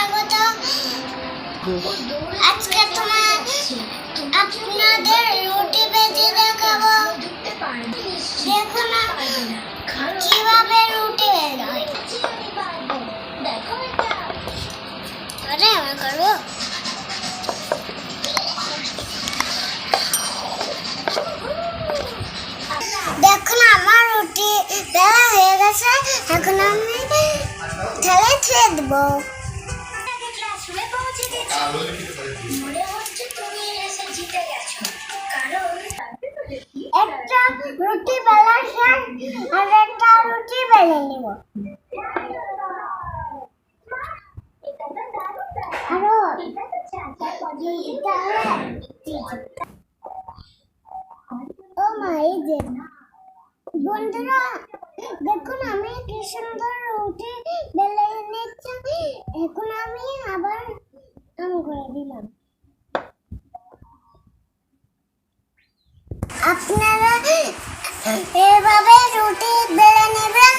স্বাগত। আজকে আপনাদের রুটি ভেজে দেখাবো। দেখুন কিভাবে রুটি ভেজা হয়। আরে আমি করবো। দেখুন আমার রুটি বেলা হয়ে গেছে। এখন আমি ঢেলে ছুঁয়ে দেবো। একটা রুটি বেলা শেষ, আর একটা রুটি বেলে নিব। বন্ধুরা দেখুন আমি কি সুন্দর রুটি বেলে নিচ্ছি। এখন আমি আবার করে দিলাম। আপনারা এভাবে রুটি বেলে নেবেন,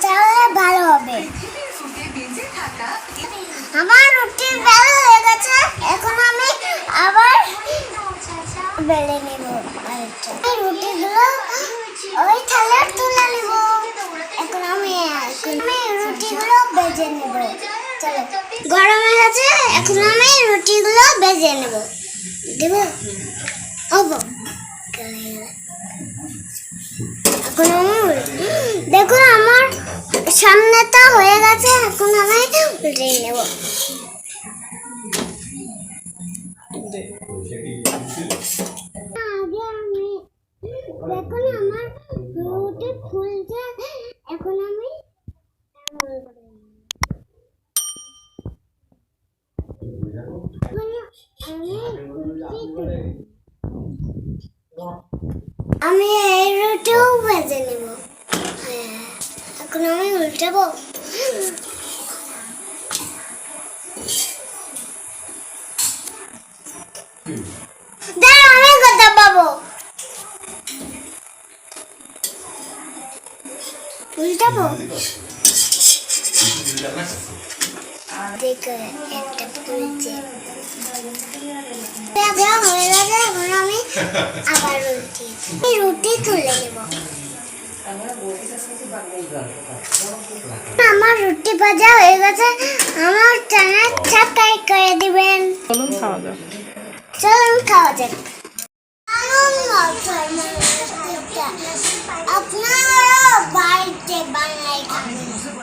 তাহলে ভালো হবে। আমার রুটি বেলা হয়ে গেছে, এখন আমি আবার বেলে নেব। রুটিগুলো ওই থালায় তুলে নেব। এখন আমি রুটিগুলো ভেজে নেব। চলো, গরম হয়ে গেছে, এখন আমি রুটিগুলো ভেজে নেব। দেব এখন দেখুন আমার সামনেটা হয়ে গেছে, এখন আমি উল্টে নেব। দেখুন আমার রুটি ফুলছে, এখন আমি এই রুটিও ভেজে নেব। এখন আমি উল্টাবো। আমি কথা পাবো। উল্টাবো। দেখো একটা ফুলছে। হয়ে গেছে, এখন আমি আবার রুটি তুলে নেব। আমার রুটি ভাজা হয়ে গেছে। আমার চ্যানেল সাবস্ক্রাইব করে দিবেন। চলুন খাওয়া যাক। আপনারা বাড়িতে বানাই খাবেন।